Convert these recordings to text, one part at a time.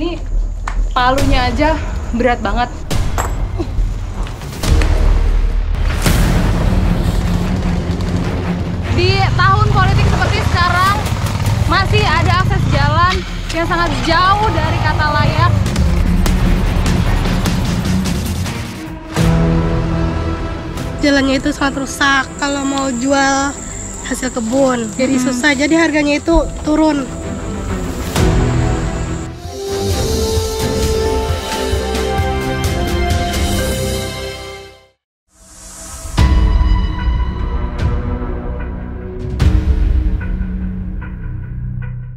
Ini palunya aja berat banget. Di tahun politik seperti sekarang, masih ada akses jalan yang sangat jauh dari kata layak. Jalannya itu sangat rusak kalau mau jual hasil kebun, jadi susah, jadi harganya itu turun.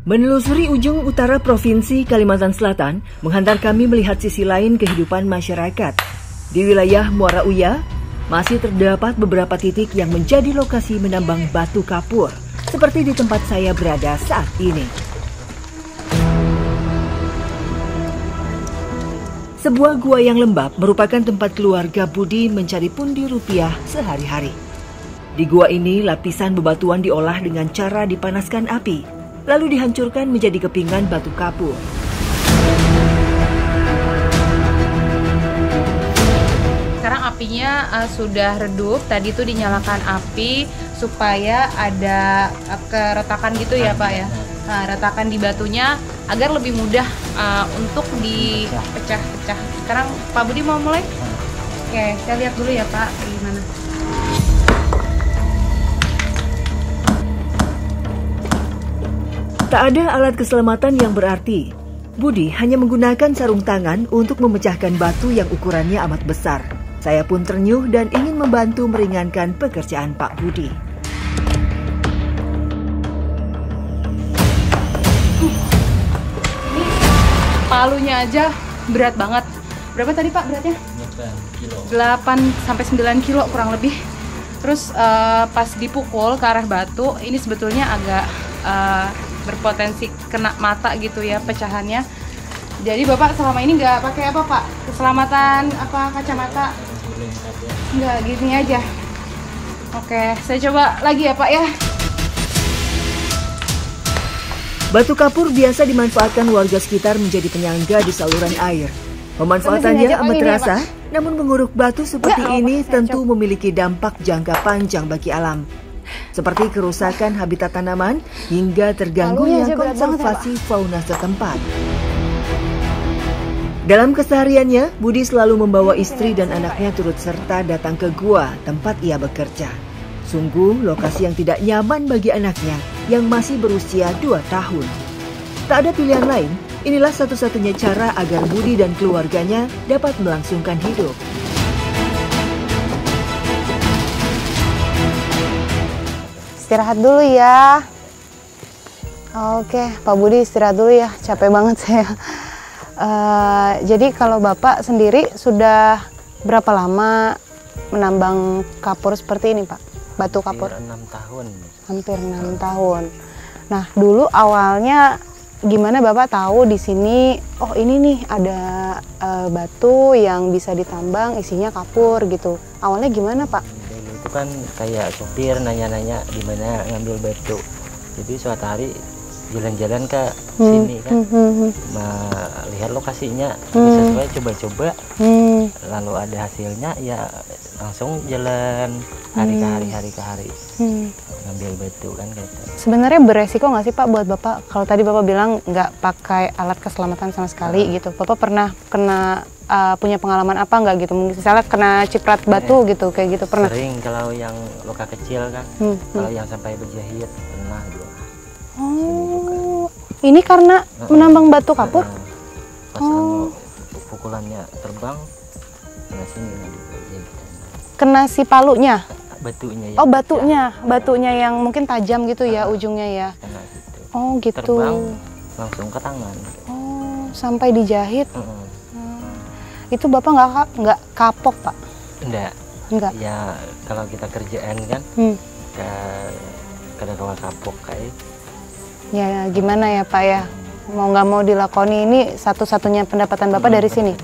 Menelusuri ujung utara Provinsi Kalimantan Selatan menghantar kami melihat sisi lain kehidupan masyarakat. Di wilayah Muara Uya, masih terdapat beberapa titik yang menjadi lokasi menambang batu kapur, seperti di tempat saya berada saat ini. Sebuah gua yang lembab merupakan tempat keluarga Budi mencari pundi rupiah sehari-hari. Di gua ini, lapisan bebatuan diolah dengan cara dipanaskan api, lalu dihancurkan menjadi kepingan batu kapur. Sekarang apinya sudah redup. Tadi tuh dinyalakan api supaya ada keretakan gitu ya Pak ya. Nah, retakan di batunya agar lebih mudah untuk dipecah-pecah. Sekarang Pak Budi mau mulai? Oke, kita lihat dulu ya Pak gimana. Tak ada alat keselamatan yang berarti. Budi hanya menggunakan sarung tangan untuk memecahkan batu yang ukurannya amat besar. Saya pun ternyuh dan ingin membantu meringankan pekerjaan Pak Budi. Ini palunya aja berat banget. Berapa tadi Pak beratnya? 8-9 kilo kurang lebih. Terus pas dipukul ke arah batu, ini sebetulnya agak berpotensi kena mata gitu ya pecahannya. Jadi Bapak selama ini nggak pakai apa Pak? Keselamatan apa kacamata? Nggak, gini aja. Oke, saya coba lagi ya Pak ya. Batu kapur biasa dimanfaatkan warga sekitar menjadi penyangga di saluran air. Pemanfaatannya amat terasa, namun menguruk batu seperti ini tentu memiliki dampak jangka panjang bagi alam. Seperti kerusakan habitat tanaman hingga terganggunya konservasi fauna setempat. Dalam kesehariannya, Budi selalu membawa istri dan anaknya turut serta datang ke gua tempat ia bekerja. Sungguh lokasi yang tidak nyaman bagi anaknya yang masih berusia 2 tahun. Tak ada pilihan lain, inilah satu-satunya cara agar Budi dan keluarganya dapat melangsungkan hidup. Istirahat dulu ya. Oke, Pak Budi istirahat dulu ya, capek banget saya. Jadi kalau Bapak sendiri sudah berapa lama menambang kapur seperti ini Pak? Batu kapur? Hampir 6 tahun. Hampir 6 tahun. Nah dulu awalnya gimana Bapak tahu di sini, oh ini nih ada batu yang bisa ditambang isinya kapur gitu. Awalnya gimana Pak? Itu kan kayak supir nanya-nanya di mana ngambil batu. Jadi suatu hari jalan-jalan ke sini kan, lihat lokasinya sesuai, coba-coba, lalu ada hasilnya ya langsung jalan hari ke hari ngambil batu kan gitu. Sebenarnya beresiko nggak sih Pak buat Bapak? Kalau tadi Bapak bilang nggak pakai alat keselamatan sama sekali gitu, Bapak pernah kena punya pengalaman apa nggak gitu? Misalnya kena ciprat batu gitu, kayak gitu pernah? Sering kalau yang luka kecil kan, kalau yang sampai berjahit pernah gitu. Oh, ini karena menambang batu kapur? Pas pukulannya terbang, kena sini. Kena si palunya? Batunya ya. Oh batunya yang mungkin tajam gitu ya ujungnya ya? Kena gitu. Oh gitu. Terbang langsung ke tangan. Oh, sampai dijahit? Itu Bapak nggak kapok Pak? Enggak. Ya kalau kita kerjaan kan, kadang-kadang kapok kayak. Ya gimana ya Pak ya, mau nggak mau dilakoni, ini satu-satunya pendapatan Bapak dari sini.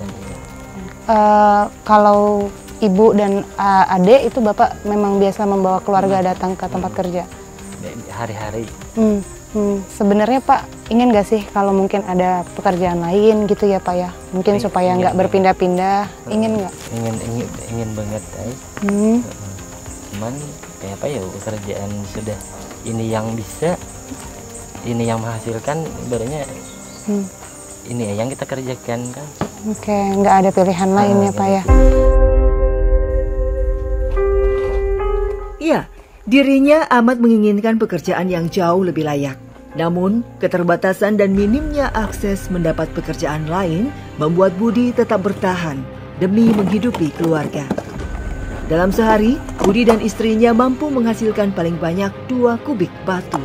Kalau Ibu dan adik itu Bapak memang biasa membawa keluarga datang ke tempat kerja? Hari-hari Sebenarnya Pak, ingin nggak sih kalau mungkin ada pekerjaan lain gitu ya Pak ya? Mungkin supaya nggak berpindah-pindah, ingin nggak? Ingin banget, cuman kayak apa ya, pekerjaan sudah ini yang bisa, ini yang menghasilkan, ibaratnya ini yang kita kerjakan kan. Oke, nggak ada pilihan lain ya Pak ya? Ya, dirinya amat menginginkan pekerjaan yang jauh lebih layak. Namun, keterbatasan dan minimnya akses mendapat pekerjaan lain membuat Budi tetap bertahan demi menghidupi keluarga. Dalam sehari, Budi dan istrinya mampu menghasilkan paling banyak 2 kubik batu.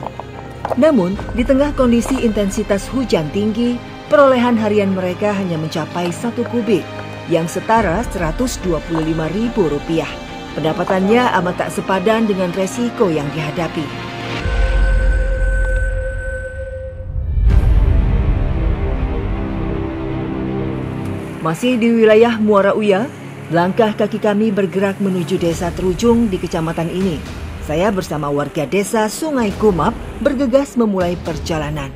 Namun, di tengah kondisi intensitas hujan tinggi, perolehan harian mereka hanya mencapai 1 kubik, yang setara Rp125.000. Pendapatannya amat tak sepadan dengan resiko yang dihadapi. Masih di wilayah Muara Uya, langkah kaki kami bergerak menuju desa terujung di kecamatan ini. Saya bersama warga desa Sungai Kumap bergegas memulai perjalanan.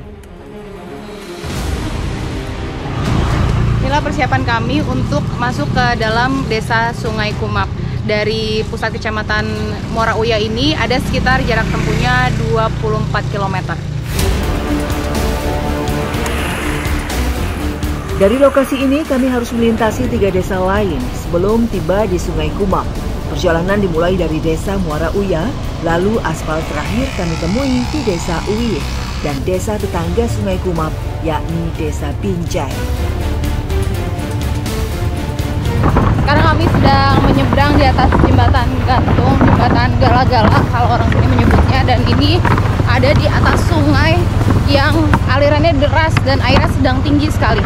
Inilah persiapan kami untuk masuk ke dalam desa Sungai Kumap. Dari pusat kecamatan Muara Uya ini ada sekitar jarak tempuhnya 24 km. Dari lokasi ini kami harus melintasi 3 desa lain sebelum tiba di Sungai Kumap. Perjalanan dimulai dari desa Muara Uya, lalu aspal terakhir kami temui di desa Uir dan desa tetangga Sungai Kumap, yakni desa Binjai. Sekarang kami sedang menyeberang di atas jembatan gantung, jembatan Gala-Gala kalau orang sini menyebutnya, dan ini ada di atas sungai yang alirannya deras dan airnya sedang tinggi sekali.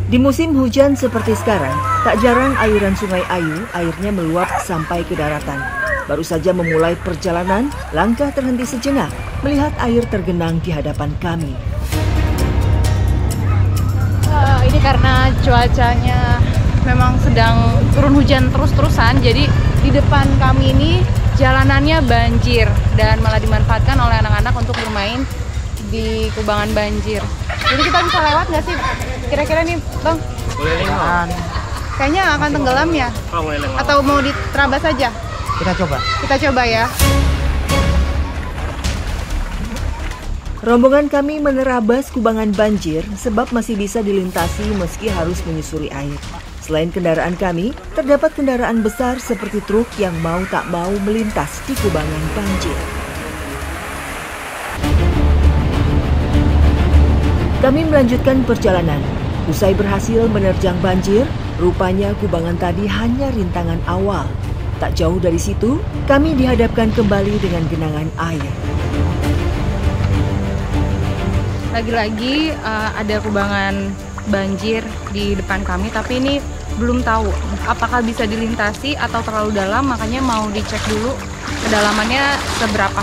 Di musim hujan seperti sekarang, tak jarang aliran Sungai Ayu airnya meluap sampai ke daratan. Baru saja memulai perjalanan, langkah terhenti sejenak melihat air tergenang di hadapan kami. Ini karena cuacanya memang sedang turun hujan terus-terusan, jadi di depan kami ini jalanannya banjir dan malah dimanfaatkan oleh anak-anak untuk bermain di kubangan banjir. Jadi kita bisa lewat nggak sih kira-kira nih Bang? Boleh lewat. Kayaknya akan tenggelam ya? Boleh lewat. Atau mau diterabas saja? Kita coba. Kita coba ya. Rombongan kami menerabas kubangan banjir sebab masih bisa dilintasi meski harus menyusuri air. Selain kendaraan kami, terdapat kendaraan besar seperti truk yang mau tak mau melintas di kubangan banjir. Kami melanjutkan perjalanan. Usai berhasil menerjang banjir, rupanya kubangan tadi hanya rintangan awal. Tak jauh dari situ, kami dihadapkan kembali dengan genangan air. Lagi-lagi ada kubangan banjir di depan kami, tapi ini belum tahu apakah bisa dilintasi atau terlalu dalam, makanya mau dicek dulu kedalamannya seberapa.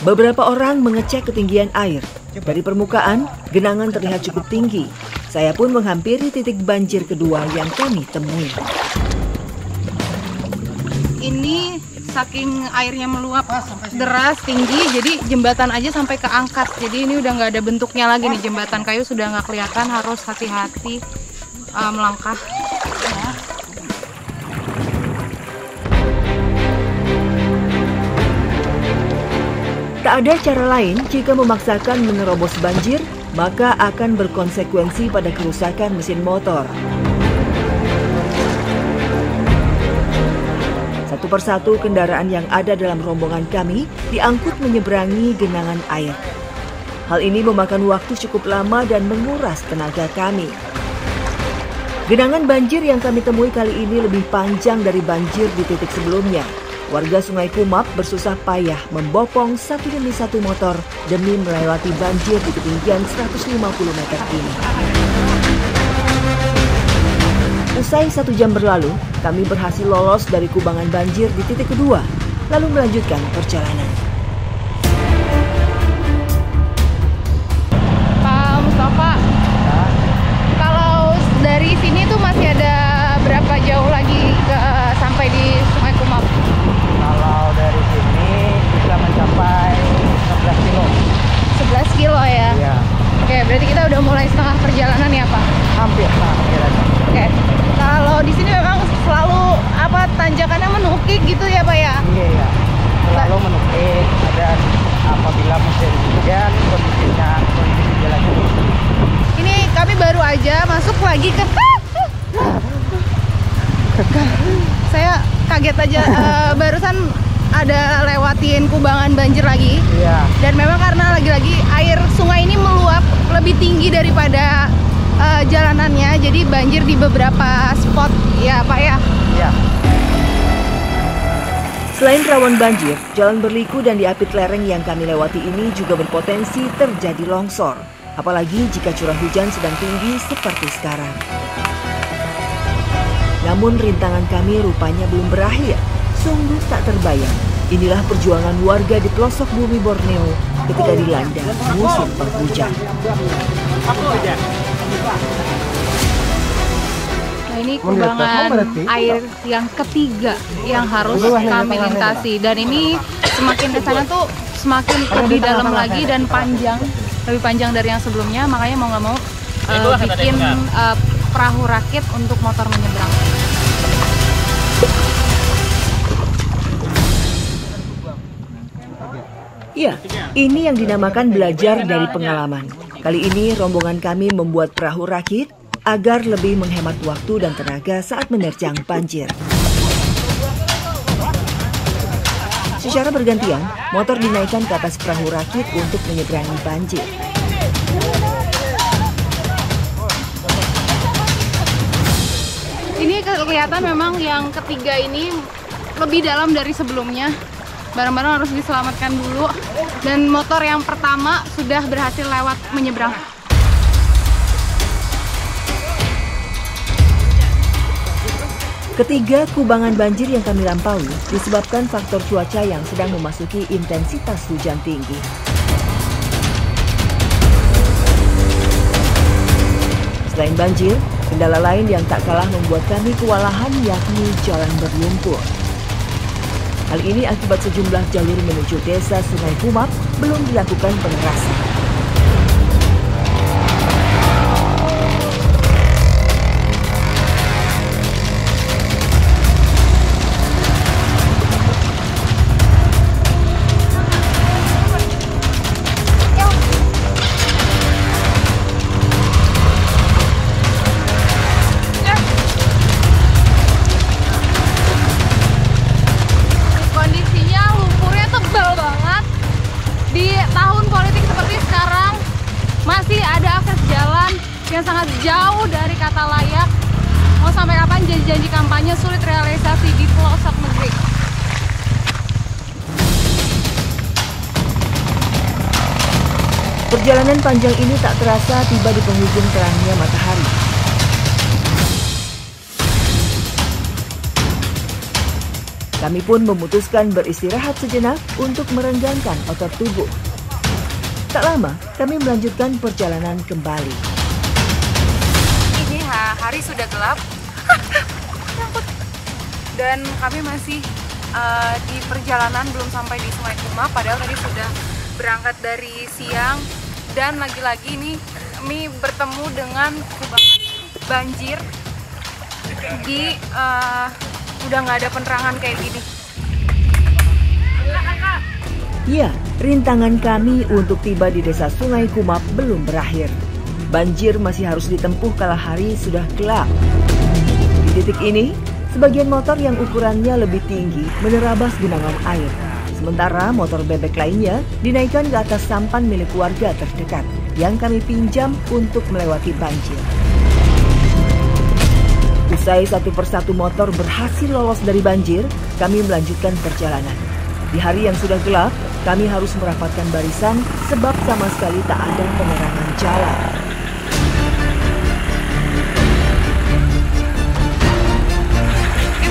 Beberapa orang mengecek ketinggian air. Dari permukaan, genangan terlihat cukup tinggi. Saya pun menghampiri titik banjir kedua yang kami temui. Ini saking airnya meluap deras tinggi, jadi jembatan aja sampai keangkat. Jadi ini udah nggak ada bentuknya lagi nih, jembatan kayu sudah nggak kelihatan, harus hati-hati melangkah. Tak ada cara lain jika memaksakan menerobos banjir, maka akan berkonsekuensi pada kerusakan mesin motor. Satu persatu kendaraan yang ada dalam rombongan kami diangkut menyeberangi genangan air. Hal ini memakan waktu cukup lama dan menguras tenaga kami. Genangan banjir yang kami temui kali ini lebih panjang dari banjir di titik sebelumnya. Warga Sungai Kumap bersusah payah membopong satu demi satu motor demi melewati banjir di ketinggian 150 meter ini. Usai 1 jam berlalu, kami berhasil lolos dari kubangan banjir di titik kedua, lalu melanjutkan perjalanan. Pak Mustafa, kalau dari sini tuh masih ada berapa jauh lagi ke sampai di Sungai Kumap? Kalau dari sini bisa mencapai 11 kilo. 11 kilo ya? Iya. Oke, berarti kita udah mulai setengah perjalanan ya Pak? Hampir setengah perjalanan. Oke, kalau di sini memang selalu tanjakannya menukik gitu ya Pak ya? Iya, iya. Selalu menukik, dan apabila musim hujan kondisi jalannya rusak. Ini kami baru aja masuk lagi ke saya kaget aja barusan ada lewatin kubangan banjir lagi. Iya. Dan memang karena lagi-lagi air sungai ini meluap lebih tinggi daripada jalanannya, jadi banjir di beberapa spot ya Pak ya. Iya. Selain rawan banjir, jalan berliku dan diapit lereng yang kami lewati ini juga berpotensi terjadi longsor. Apalagi jika curah hujan sedang tinggi seperti sekarang. Namun rintangan kami rupanya belum berakhir. Sungguh tak terbayang. Inilah perjuangan warga di pelosok bumi Borneo ketika dilanda musim penghujan. Nah, ini kubangan air yang ketiga yang harus kami lintasi, dan ini semakin ke sana tuh semakin lebih dalam lagi dan lebih panjang dari yang sebelumnya. Makanya mau nggak mau bikin perahu rakit untuk motor menyeberang. Ya, ini yang dinamakan belajar dari pengalaman. Kali ini rombongan kami membuat perahu rakit agar lebih menghemat waktu dan tenaga saat menerjang banjir. Secara bergantian, motor dinaikkan ke atas perahu rakit untuk menyeberangi banjir. Ini kelihatan memang yang ketiga ini lebih dalam dari sebelumnya. Barang-barang harus diselamatkan dulu, dan motor yang pertama sudah berhasil lewat menyeberang. Ketiga kubangan banjir yang kami lampaui disebabkan faktor cuaca yang sedang memasuki intensitas hujan tinggi. Selain banjir, kendala lain yang tak kalah membuat kami kewalahan yakni jalan berlumpur. Hal ini akibat sejumlah jalur menuju desa Sungai Kumap belum dilakukan pengerasan. Yang sangat jauh dari kata layak. Mau sampai kapan janji-janji kampanye sulit realisasi di pelosok negeri. Perjalanan panjang ini tak terasa tiba di penghujung terangnya matahari. Kami pun memutuskan beristirahat sejenak untuk merenggangkan otot tubuh. Tak lama, kami melanjutkan perjalanan kembali. Hari sudah gelap dan kami masih di perjalanan, belum sampai di Sungai Kumap, padahal tadi sudah berangkat dari siang. Dan lagi-lagi ini kami bertemu dengan kubangan banjir di udah nggak ada penerangan kayak gini. Ya, rintangan kami untuk tiba di desa Sungai Kumap belum berakhir. Banjir masih harus ditempuh kala hari sudah gelap. Di titik ini, sebagian motor yang ukurannya lebih tinggi menerabas genangan air. Sementara motor bebek lainnya dinaikkan ke atas sampan milik warga terdekat yang kami pinjam untuk melewati banjir. Usai satu persatu motor berhasil lolos dari banjir, kami melanjutkan perjalanan. Di hari yang sudah gelap, kami harus merapatkan barisan sebab sama sekali tak ada penerangan jalan.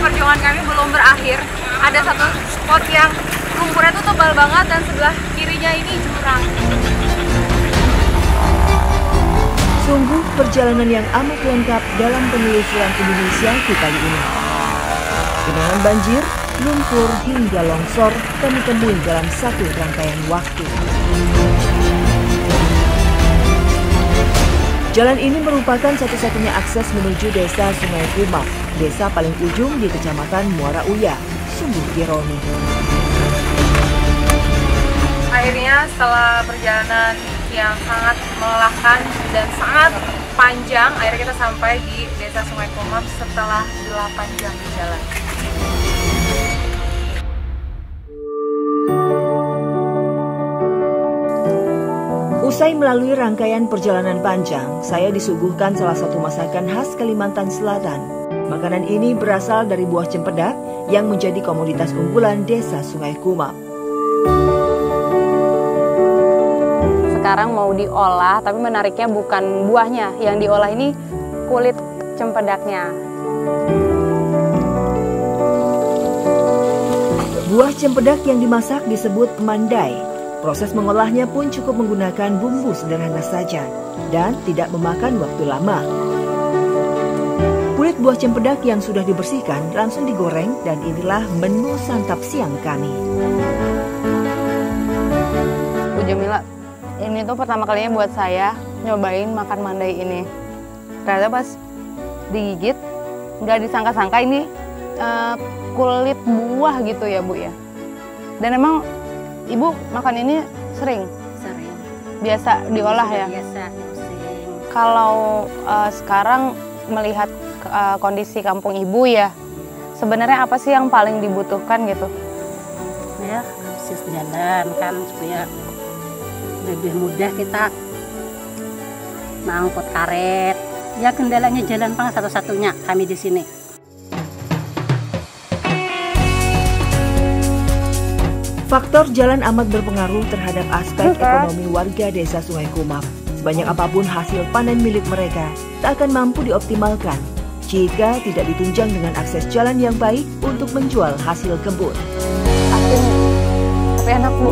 Perjuangan kami belum berakhir. Ada satu spot yang lumpurnya tuh tebal banget dan sebelah kirinya ini jurang. Sungguh perjalanan yang amat lengkap dalam penelusuran Indonesia kali ini. Genangan banjir, lumpur hingga longsor kami temui dalam satu rangkaian waktu. Jalan ini merupakan satu-satunya akses menuju desa Sungai Kumap, desa paling ujung di Kecamatan Muara Uya. Sungguh ironi. Akhirnya setelah perjalanan yang sangat melelahkan dan sangat panjang, akhirnya kita sampai di desa Sungai Kumap setelah 8 jam jalan. Usai melalui rangkaian perjalanan panjang, saya disuguhkan salah satu masakan khas Kalimantan Selatan. Makanan ini berasal dari buah cempedak yang menjadi komoditas unggulan desa Sungai Kumap. Sekarang mau diolah, tapi menariknya bukan buahnya. Yang diolah ini kulit cempedaknya. Buah cempedak yang dimasak disebut mandai. Proses mengolahnya pun cukup menggunakan bumbu sederhana saja dan tidak memakan waktu lama. Kulit buah cempedak yang sudah dibersihkan langsung digoreng dan inilah menu santap siang kami. Bu Jamila, ini tuh pertama kalinya buat saya nyobain makan mandai ini. Ternyata pas digigit, nggak disangka-sangka ini kulit buah gitu ya Bu ya. Dan emang Ibu makan ini sering? Sering. Biasa diolah ya? Biasa, sering. Kalau sekarang melihat kondisi kampung Ibu ya, sebenarnya apa sih yang paling dibutuhkan gitu? Ya, akses jalan kan supaya lebih mudah kita mengangkut karet. Ya kendalanya jalan Bang satu-satunya kami di sini. Faktor jalan amat berpengaruh terhadap aspek ekonomi warga desa Sungai Kumap. Sebanyak apapun hasil panen milik mereka, tak akan mampu dioptimalkan jika tidak ditunjang dengan akses jalan yang baik untuk menjual hasil kebun. Asin, tapi enak Bu.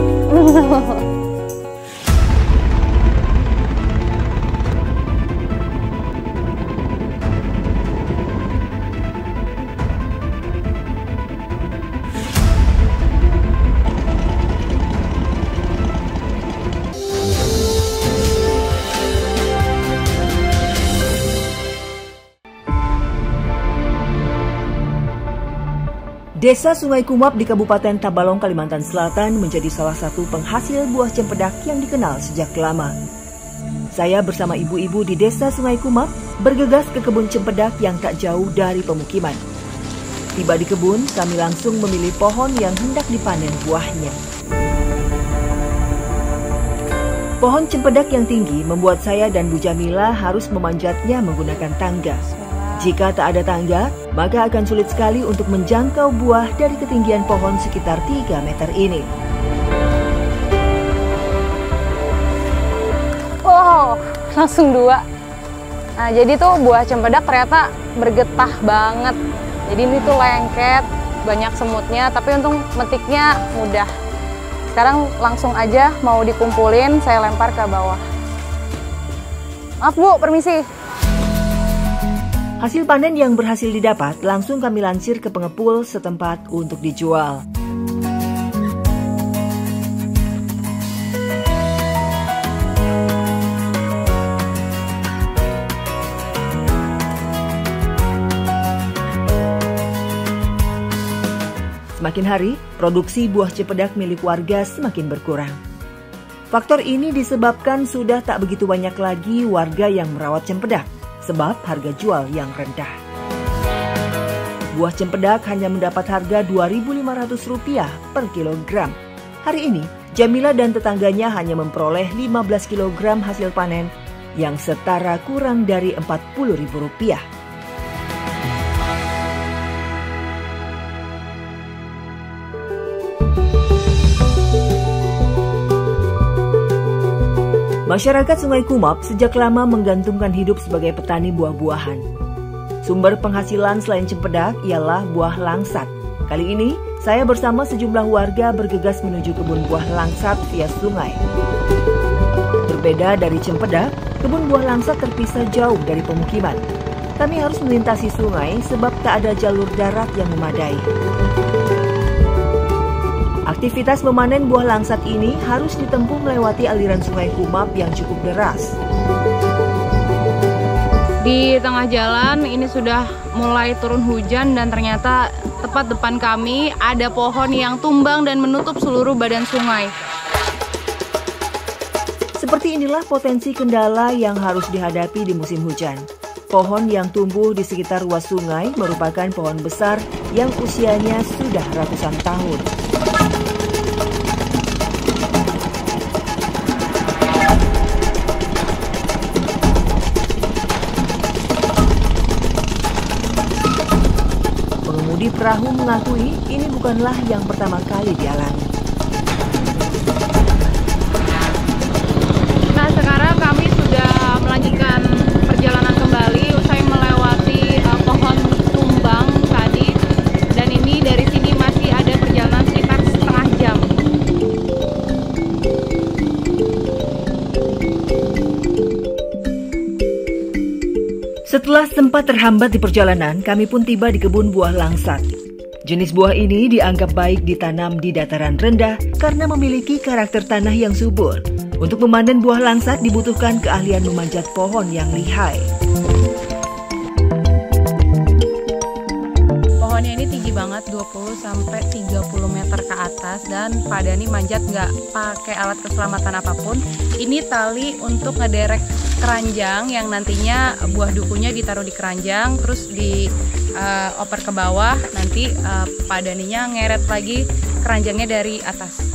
Desa Sungai Kumap di Kabupaten Tabalong, Kalimantan Selatan menjadi salah satu penghasil buah cempedak yang dikenal sejak lama. Saya bersama ibu-ibu di Desa Sungai Kumap bergegas ke kebun cempedak yang tak jauh dari pemukiman. Tiba di kebun, kami langsung memilih pohon yang hendak dipanen buahnya. Pohon cempedak yang tinggi membuat saya dan Bu Jamila harus memanjatnya menggunakan tangga. Jika tak ada tangga, maka akan sulit sekali untuk menjangkau buah dari ketinggian pohon sekitar 3 meter ini. Wow, langsung 2. Nah, jadi tuh buah cempedak ternyata bergetah banget. Jadi ini tuh lengket, banyak semutnya, tapi untung metiknya mudah. Sekarang langsung aja mau dikumpulin, saya lempar ke bawah. Maaf Bu, permisi. Hasil panen yang berhasil didapat langsung kami lansir ke pengepul setempat untuk dijual. Semakin hari, produksi buah cempedak milik warga semakin berkurang. Faktor ini disebabkan sudah tak begitu banyak lagi warga yang merawat cempedak, sebab harga jual yang rendah. Buah cempedak hanya mendapat harga Rp2.500 per kilogram. Hari ini, Jamila dan tetangganya hanya memperoleh 15 kilogram hasil panen yang setara kurang dari Rp40.000. Masyarakat Sungai Kumap sejak lama menggantungkan hidup sebagai petani buah-buahan. Sumber penghasilan selain cempedak ialah buah langsat. Kali ini, saya bersama sejumlah warga bergegas menuju kebun buah langsat via sungai. Berbeda dari cempedak, Kebun buah langsat terpisah jauh dari pemukiman. Kami harus melintasi sungai sebab tak ada jalur darat yang memadai. Aktivitas memanen buah langsat ini harus ditempuh melewati aliran sungai Kumap yang cukup deras. Di tengah jalan ini sudah mulai turun hujan dan ternyata tepat depan kami ada pohon yang tumbang dan menutup seluruh badan sungai. Seperti inilah potensi kendala yang harus dihadapi di musim hujan. Pohon yang tumbuh di sekitar ruas sungai merupakan pohon besar yang usianya sudah ratusan tahun. Pengemudi perahu mengakui ini bukanlah yang pertama kali dialami. Nah, sekarang kami sudah melanjutkan perjalanan kembali usai melewati pohon tumbang tadi, dan ini dari sini masih ada perjalanan sekitar setengah jam. Setelah sempat terhambat di perjalanan, kami pun tiba di kebun buah langsat. Jenis buah ini dianggap baik ditanam di dataran rendah karena memiliki karakter tanah yang subur. Untuk memanen buah langsat dibutuhkan keahlian memanjat pohon yang lihai. Pohonnya ini tinggi banget, 20-30 meter ke atas, dan Pak Dani manjat nggak pakai alat keselamatan apapun. Ini tali untuk ngederek keranjang yang nantinya buah dukunya ditaruh di keranjang, terus dioper ke bawah, nanti Pak Daninya ngeret lagi keranjangnya dari atas.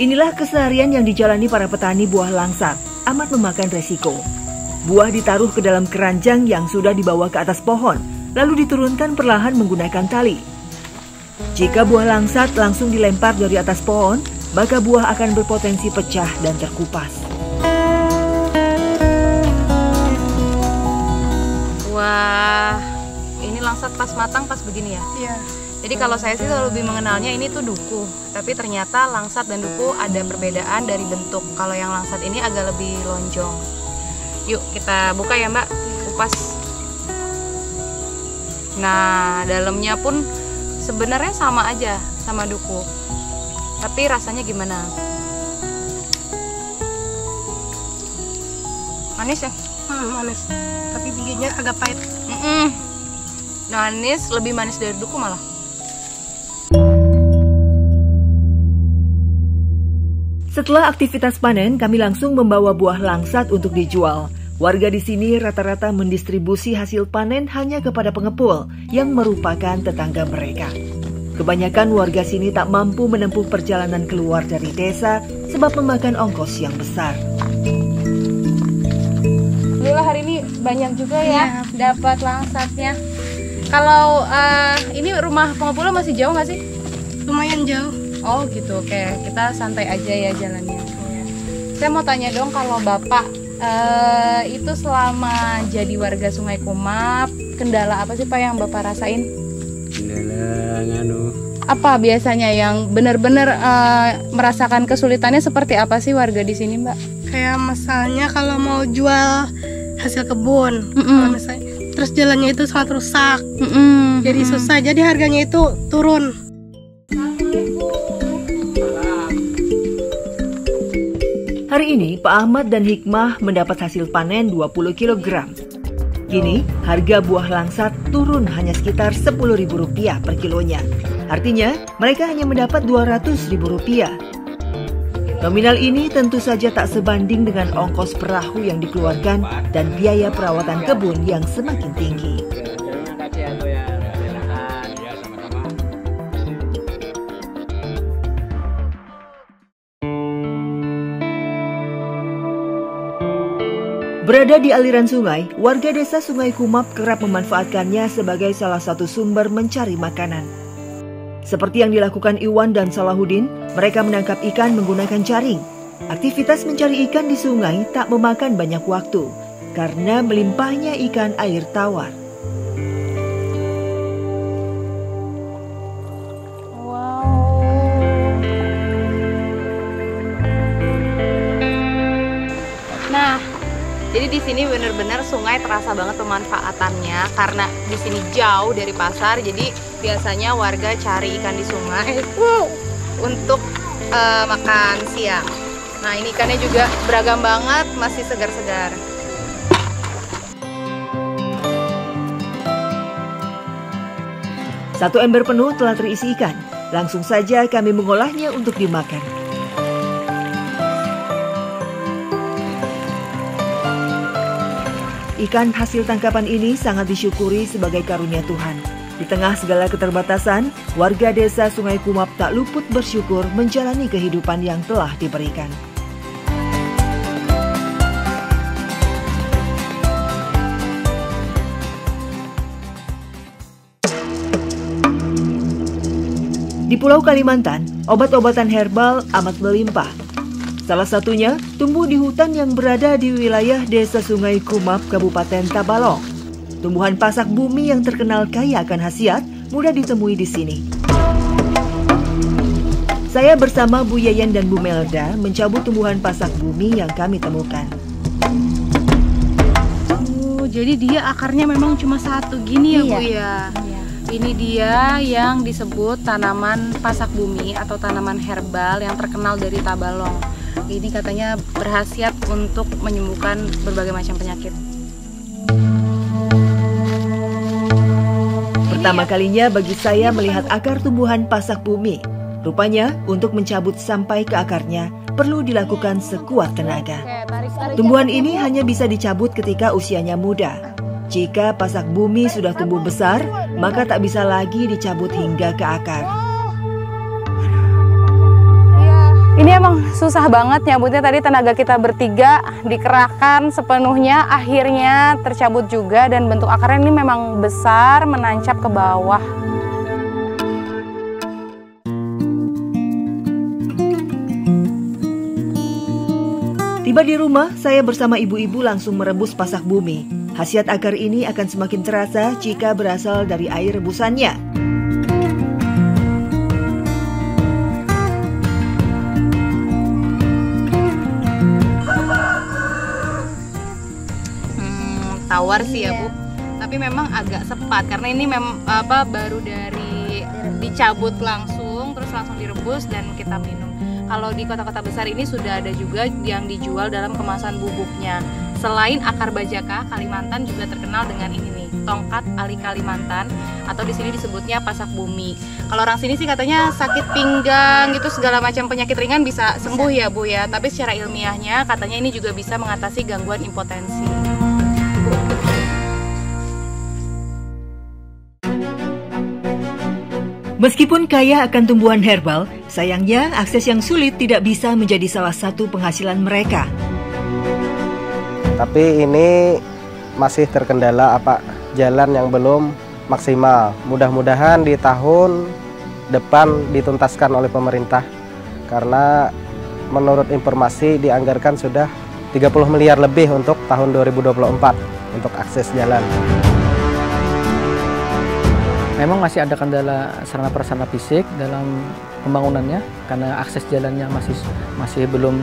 Inilah keseharian yang dijalani para petani buah langsat, amat memakan resiko. Buah ditaruh ke dalam keranjang yang sudah dibawa ke atas pohon, lalu diturunkan perlahan menggunakan tali. Jika buah langsat langsung dilempar dari atas pohon, maka buah akan berpotensi pecah dan terkupas. Wah, ini langsat pas matang pas begini ya? Iya. Jadi kalau saya sih lebih mengenalnya ini tuh duku, tapi ternyata langsat dan duku ada perbedaan dari bentuk. Kalau yang langsat ini agak lebih lonjong. Yuk kita buka ya Mbak, kupas. Nah, dalamnya pun sebenarnya sama aja sama duku. Tapi rasanya gimana? Manis ya? Manis. Tapi bijinya agak pahit. Manis, lebih manis dari duku malah. Setelah aktivitas panen, kami langsung membawa buah langsat untuk dijual. Warga di sini rata-rata mendistribusi hasil panen hanya kepada pengepul yang merupakan tetangga mereka. Kebanyakan warga sini tak mampu menempuh perjalanan keluar dari desa sebab memakan ongkos yang besar. Alhamdulillah hari ini banyak juga ya dapat langsatnya. Kalau ini rumah pengepulnya masih jauh nggak sih? Lumayan jauh. Oh gitu, oke. Kita santai aja ya jalannya. Saya mau tanya dong, kalau Bapak itu selama jadi warga Sungai Kumap, kendala apa sih Pak yang Bapak rasain? Kendala apa biasanya yang benar-benar merasakan kesulitannya, seperti apa sih warga di sini Mbak? Kayak misalnya kalau mau jual hasil kebun, kalau misalnya, terus jalannya itu sangat rusak, jadi susah, jadi harganya itu turun. Hari ini Pak Ahmad dan Hikmah mendapat hasil panen 20 kg. Kini harga buah langsat turun hanya sekitar Rp10.000 per kilonya. Artinya mereka hanya mendapat Rp200.000. Nominal ini tentu saja tak sebanding dengan ongkos perahu yang dikeluarkan dan biaya perawatan kebun yang semakin tinggi. Berada di aliran sungai, warga desa Sungai Kumap kerap memanfaatkannya sebagai salah satu sumber mencari makanan. Seperti yang dilakukan Iwan dan Salahuddin, mereka menangkap ikan menggunakan jaring. Aktivitas mencari ikan di sungai tak memakan banyak waktu, karena melimpahnya ikan air tawar. Jadi di sini bener-bener sungai terasa banget pemanfaatannya karena di sini jauh dari pasar. Jadi biasanya warga cari ikan di sungai untuk makan siang. Nah, ini ikannya juga beragam banget, masih segar-segar. Satu ember penuh telah terisi ikan. Langsung saja kami mengolahnya untuk dimakan. Ikan hasil tangkapan ini sangat disyukuri sebagai karunia Tuhan. Di tengah segala keterbatasan, warga desa Sungai Kumap tak luput bersyukur menjalani kehidupan yang telah diberikan. Di Pulau Kalimantan, obat-obatan herbal amat berlimpah. Salah satunya tumbuh di hutan yang berada di wilayah Desa Sungai Kumap, Kabupaten Tabalong. Tumbuhan pasak bumi yang terkenal kaya akan khasiat mudah ditemui di sini. Saya bersama Bu Yeyen dan Bu Melda mencabut tumbuhan pasak bumi yang kami temukan. Oh, jadi dia akarnya memang cuma satu gini ya, Bu ya? Ini dia yang disebut tanaman pasak bumi atau tanaman herbal yang terkenal dari Tabalong. Ini katanya berkhasiat untuk menyembuhkan berbagai macam penyakit. Pertama kalinya bagi saya melihat akar tumbuhan pasak bumi. Rupanya untuk mencabut sampai ke akarnya perlu dilakukan sekuat tenaga. Tumbuhan ini hanya bisa dicabut ketika usianya muda. Jika pasak bumi sudah tumbuh besar, maka tak bisa lagi dicabut hingga ke akar. Ini emang susah banget nyabutnya, tadi tenaga kita bertiga dikerahkan sepenuhnya, akhirnya tercabut juga dan bentuk akarnya ini memang besar menancap ke bawah. Tiba di rumah, saya bersama ibu-ibu langsung merebus pasak bumi. Khasiat akar ini akan semakin terasa jika berasal dari air rebusannya. Tawar sih ya, Bu. Tapi memang agak sepat karena ini baru dari dicabut langsung, terus langsung direbus dan kita minum. Kalau di kota-kota besar ini sudah ada juga yang dijual dalam kemasan bubuknya. Selain akar bajaka, Kalimantan juga terkenal dengan ini nih, tongkat ali Kalimantan atau di sini disebutnya pasak bumi. Kalau orang sini sih katanya sakit pinggang gitu, segala macam penyakit ringan bisa sembuh ya, Bu ya. Tapi secara ilmiahnya katanya ini juga bisa mengatasi gangguan impotensi. Meskipun kaya akan tumbuhan herbal, sayangnya akses yang sulit tidak bisa menjadi salah satu penghasilan mereka. Tapi ini masih terkendala jalan yang belum maksimal. Mudah-mudahan di tahun depan dituntaskan oleh pemerintah. Karena menurut informasi dianggarkan sudah 30 miliar lebih untuk tahun 2024 untuk akses jalan. Memang masih ada kendala sarana prasarana fisik dalam pembangunannya karena akses jalannya masih belum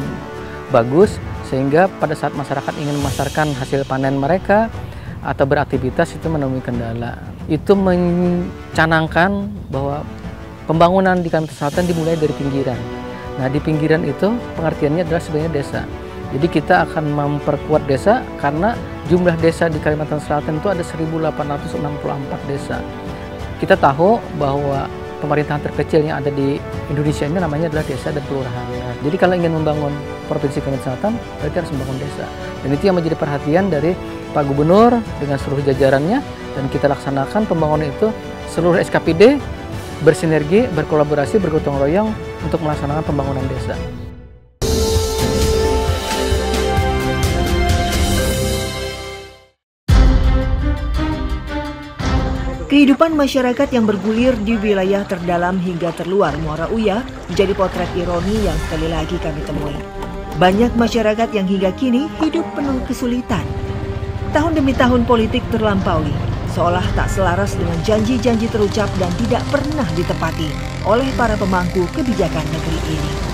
bagus, sehingga pada saat masyarakat ingin memasarkan hasil panen mereka atau beraktivitas itu menemui kendala. Itu mencanangkan bahwa pembangunan di Kalimantan Selatan dimulai dari pinggiran. Nah, di pinggiran itu pengertiannya adalah sebenarnya desa. Jadi kita akan memperkuat desa karena jumlah desa di Kalimantan Selatan itu ada 1.864 desa. Kita tahu bahwa pemerintahan terkecil yang ada di Indonesia ini namanya adalah desa dan kelurahan. Jadi kalau ingin membangun Provinsi Kalimantan Selatan, berarti harus membangun desa. Dan itu yang menjadi perhatian dari Pak Gubernur dengan seluruh jajarannya, dan kita laksanakan pembangunan itu seluruh SKPD bersinergi, berkolaborasi, bergotong royong untuk melaksanakan pembangunan desa. Kehidupan masyarakat yang bergulir di wilayah terdalam hingga terluar Muara Uya menjadi potret ironi yang sekali lagi kami temui. Banyak masyarakat yang hingga kini hidup penuh kesulitan. Tahun demi tahun politik terlampaui, seolah tak selaras dengan janji-janji terucap dan tidak pernah ditepati oleh para pemangku kebijakan negeri ini.